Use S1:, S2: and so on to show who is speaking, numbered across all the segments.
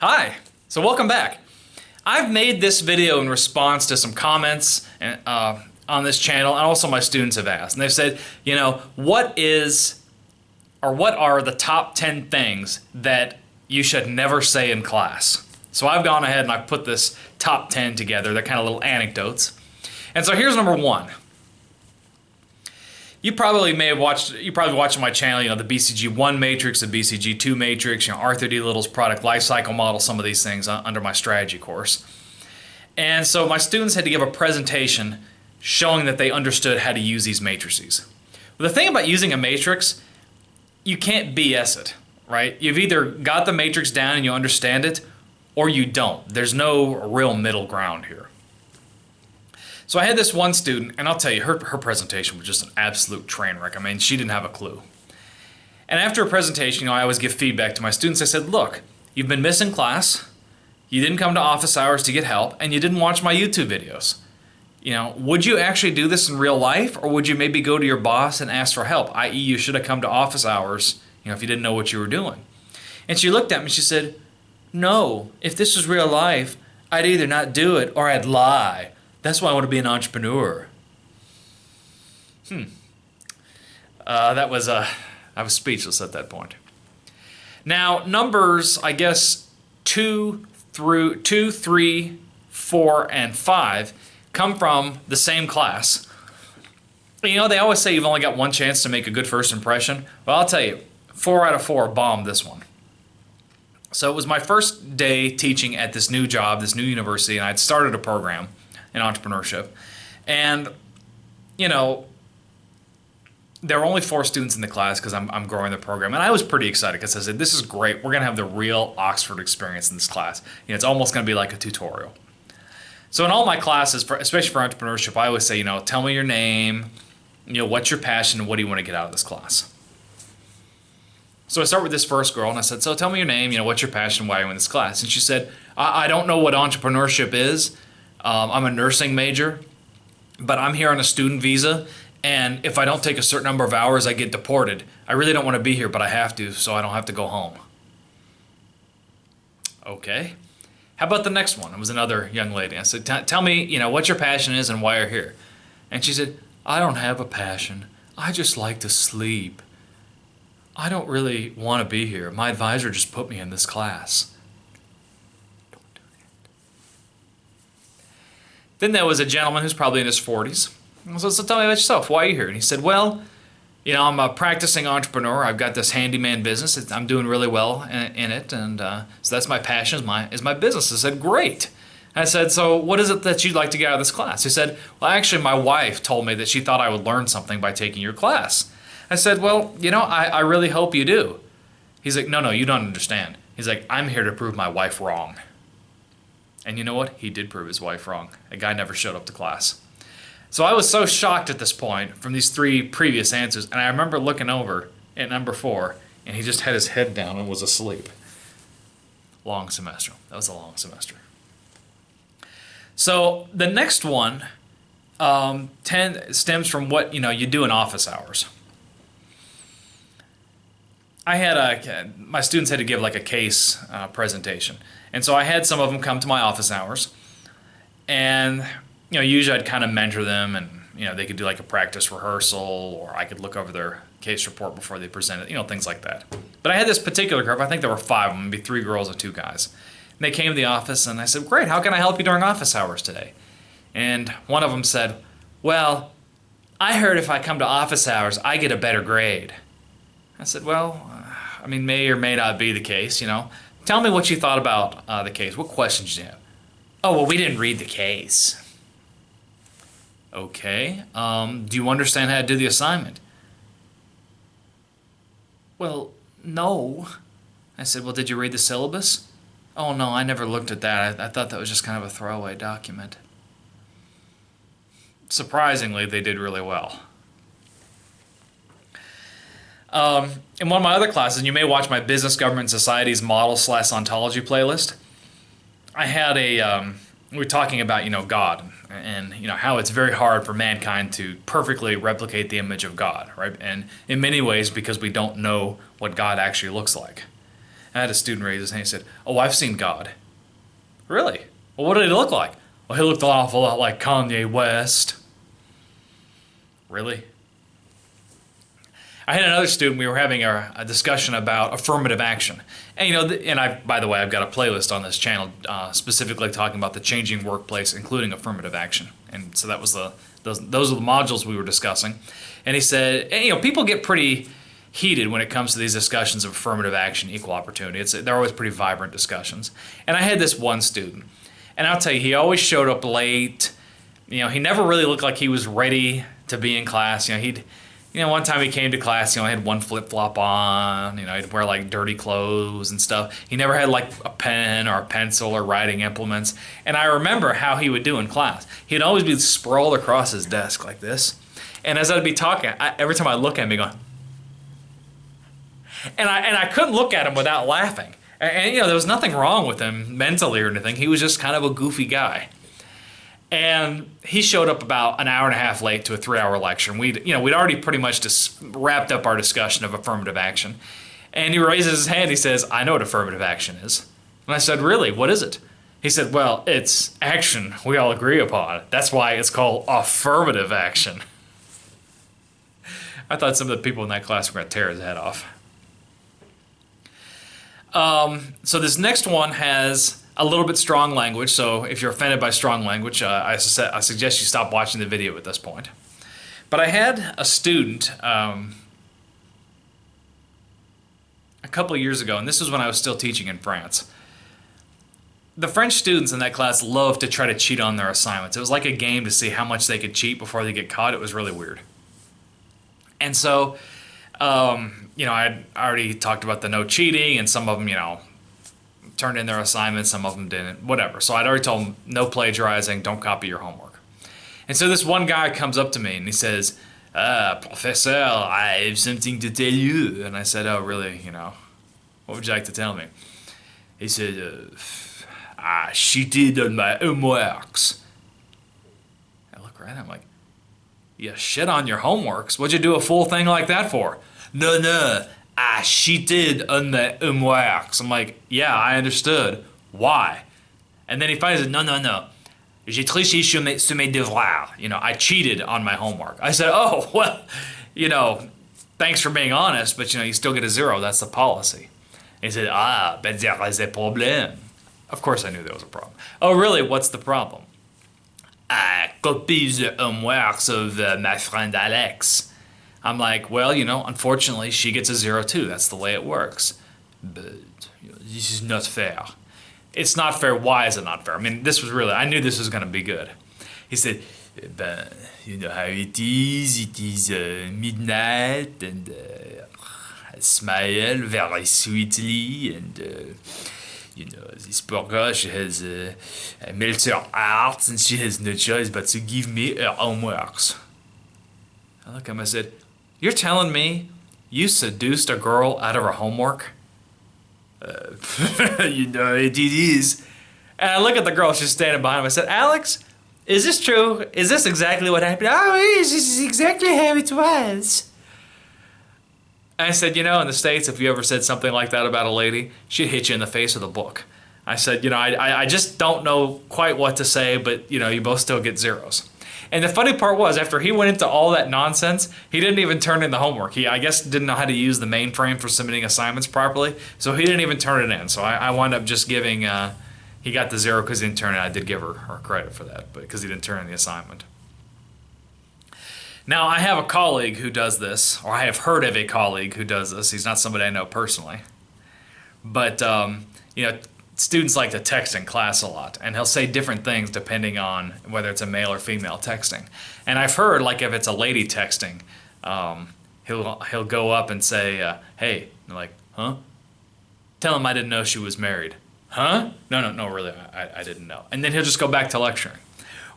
S1: Hi, so welcome back. I've made this video in response to some comments on this channel, and also my students have asked. And they've said, what are the top 10 things that you should never say in class? So I've gone ahead and I've put this top 10 together. They're kind of little anecdotes. And so here's number one. You probably watched on my channel, the BCG1 matrix, the BCG2 matrix, Arthur D. Little's product lifecycle model, some of these things under my strategy course. And so my students had to give a presentation showing that they understood how to use these matrices. But the thing about using a matrix, you can't BS it, right? You've either got the matrix down and you understand it, or you don't. There's no real middle ground here. So I had this one student, and I'll tell you, her presentation was just an absolute train wreck. I mean, she didn't have a clue. And after a presentation, I always give feedback to my students. I said, look, you've been missing class, you didn't come to office hours to get help, and you didn't watch my YouTube videos. Would you actually do this in real life, or would you maybe go to your boss and ask for help, i.e. you should have come to office hours, if you didn't know what you were doing? And she looked at me and she said, no, if this was real life, I'd either not do it or I'd lie. That's why I want to be an entrepreneur. I was speechless at that point. Now, numbers, I guess, 2, 3, 4, and 5 come from the same class. They always say you've only got one chance to make a good first impression. Well, I'll tell you, 4 out of 4 bombed this one. So it was my first day teaching at this new job, this new university, and I'd started a program in entrepreneurship. And, there were only 4 students in the class because I'm growing the program. And I was pretty excited because I said, this is great. We're going to have the real Oxford experience in this class. It's almost going to be like a tutorial. So in all my classes, especially for entrepreneurship, I always say, tell me your name, what's your passion, and what do you want to get out of this class? So I start with this first girl, and I said, so tell me your name, what's your passion, why are you in this class? And she said, I don't know what entrepreneurship is. I'm a nursing major, but I'm here on a student visa, and if I don't take a certain number of hours, I get deported. I really don't want to be here, but I have to, so I don't have to go home. Okay. How about the next one? It was another young lady. I said, tell me, what your passion is and why you're here. And she said, I don't have a passion. I just like to sleep. I don't really want to be here. My advisor just put me in this class. Then there was a gentleman who's probably in his 40s. So tell me about yourself. Why are you here? And he said, well, I'm a practicing entrepreneur. I've got this handyman business. I'm doing really well in it. And so that's my passion, is my business. I said, great. I said, so what is it that you'd like to get out of this class? He said, well, actually, my wife told me that she thought I would learn something by taking your class. I said, well, I really hope you do. He's like, no, you don't understand. He's like, I'm here to prove my wife wrong. And you know what? He did prove his wife wrong. A guy never showed up to class. So I was so shocked at this point from these 3 previous answers, and I remember looking over at number 4, and he just had his head down and was asleep. Long semester. That was a long semester. So the next one stems from what you do in office hours. I had my students had to give like a case presentation, and so I had some of them come to my office hours, and usually I'd kind of mentor them, and they could do like a practice rehearsal, or I could look over their case report before they present it, things like that. But I had this particular group. I think there were 5 of them, maybe 3 girls and 2 guys. And they came to the office, and I said, great, how can I help you during office hours today? And one of them said, well, I heard if I come to office hours, I get a better grade. I said, well, may or may not be the case, Tell me what you thought about the case. What questions did you have? Oh, well, we didn't read the case. Okay. Do you understand how to do the assignment? Well, no. I said, well, did you read the syllabus? Oh, no, I never looked at that. I thought that was just kind of a throwaway document. Surprisingly, they did really well. In one of my other classes, and you may watch my Business Government Society's Model/Ontology playlist, I had we were talking about, God, and, how it's very hard for mankind to perfectly replicate the image of God, right? And in many ways, because we don't know what God actually looks like. I had a student raise his hand and said, "Oh, I've seen God." Really? Well, what did he look like? Well, he looked an awful lot like Kanye West. Really? I had another student, we were having a discussion about affirmative action. And, by the way, I've got a playlist on this channel specifically talking about the changing workplace, including affirmative action. And so that was those are the modules we were discussing. And he said, people get pretty heated when it comes to these discussions of affirmative action, equal opportunity. They're always pretty vibrant discussions. And I had this one student, and I'll tell you, he always showed up late. He never really looked like he was ready to be in class. One time he came to class, he had one flip-flop on, he'd wear like dirty clothes and stuff. He never had like a pen or a pencil or writing implements. And I remember how he would do in class. He'd always be sprawled across his desk like this. And as I'd be talking, every time I look at him, he'd go, and I couldn't look at him without laughing. And there was nothing wrong with him mentally or anything. He was just kind of a goofy guy. And he showed up about an hour and a half late to a 3-hour lecture. And we'd already pretty much just wrapped up our discussion of affirmative action. And he raises his hand. He says, "I know what affirmative action is." And I said, "Really? What is it?" He said, "Well, it's action we all agree upon. That's why it's called affirmative action." I thought some of the people in that class were going to tear his head off. So this next one has a little bit strong language, so if you're offended by strong language, I suggest you stop watching the video at this point. But I had a student a couple of years ago, and this was when I was still teaching in France. The French students in that class loved to try to cheat on their assignments. It was like a game to see how much they could cheat before they get caught. It was really weird. And so, I'd already talked about the no cheating, and some of them, turned in their assignments, some of them didn't, whatever. So I'd already told them, no plagiarizing, don't copy your homework. And so this one guy comes up to me and he says, "Professor, I have something to tell you." And I said, "Oh, really, what would you like to tell me?" He said, "I cheated on my homeworks." I look right at him like, "You shit on your homeworks? What'd you do a full thing like that for?" No, I cheated on the homeworks. I'm like, "Yeah, I understood. Why?" And then he finally said, No. J'ai triché sur mes devoirs. I cheated on my homework. I said, "Oh, well, thanks for being honest, but, you still get a 0. That's the policy." And he said, ben there is a problème. Of course I knew there was a problem. "Oh, really? What's the problem?" "I copied the homeworks of my friend Alex." I'm like, "Well, unfortunately, she gets a 0 too. That's the way it works." "But this is not fair." "It's not fair. Why is it not fair?" I mean, I knew this was going to be good. He said, "Ben, you know how it is. It is midnight, and I smile very sweetly, and this poor girl, she has melts her heart, and she has no choice but to give me her homeworks." I looked at him, I said, "You're telling me you seduced a girl out of her homework?" It is." And I look at the girl, she's standing behind him. I said, "Alex, is this true? Is this exactly what happened?" "Oh, this is exactly how it was." And I said, in the States, if you ever said something like that about a lady, she'd hit you in the face with a book. I said, I just don't know quite what to say, but, you both still get 0s. And the funny part was, after he went into all that nonsense, he didn't even turn in the homework. He, I guess, didn't know how to use the mainframe for submitting assignments properly, so he didn't even turn it in. So I wound up just giving, he got the 0 because he didn't turn it in. I did give her credit for that, but because he didn't turn in the assignment. Now, I have a colleague who does this, or I have heard of a colleague who does this. He's not somebody I know personally. But, students like to text in class a lot, and he'll say different things depending on whether it's a male or female texting. And I've heard, like, if it's a lady texting, he'll go up and say, "Hey," and like, "Huh? Tell him I didn't know she was married." "Huh? No, really, I didn't know." And then he'll just go back to lecturing.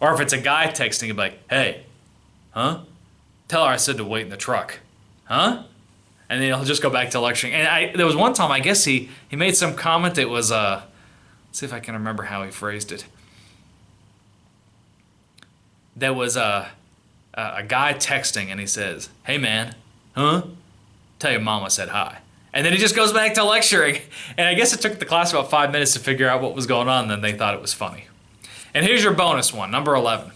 S1: Or if it's a guy texting, he'll be like, "Hey, huh? Tell her I said to wait in the truck." "Huh?" And then he'll just go back to lecturing. And there was one time, I guess he made some comment. It was, let's see if I can remember how he phrased it. There was a guy texting, and he says, "Hey man, huh? Tell your mama I said hi." And then he just goes back to lecturing. And I guess it took the class about 5 minutes to figure out what was going on, and then they thought it was funny. And here's your bonus one, number 11.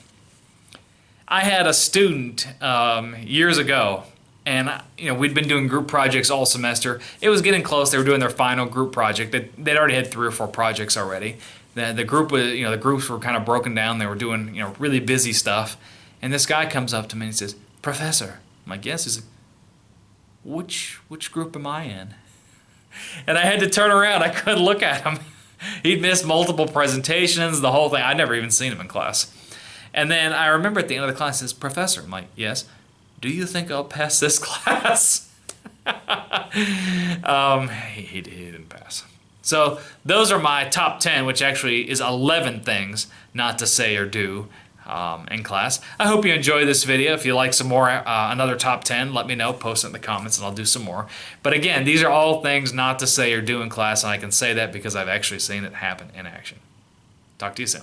S1: I had a student years ago, and we'd been doing group projects all semester. It was getting close. They were doing their final group project. They'd already had 3 or 4 projects already. The group was, the groups were kind of broken down. They were doing, really busy stuff. And this guy comes up to me and he says, "Professor." I'm like, "Yes." He's like, which group am I in? And I had to turn around. I couldn't look at him. He'd missed multiple presentations, the whole thing. I'd never even seen him in class. And then I remember at the end of the class, he says, "Professor." I'm like, "Yes." "Do you think I'll pass this class?" He didn't pass. So those are my top 10, which actually is 11 things not to say or do in class. I hope you enjoy this video. If you like some more, another top 10, let me know. Post it in the comments and I'll do some more. But again, these are all things not to say or do in class, and I can say that because I've actually seen it happen in action. Talk to you soon.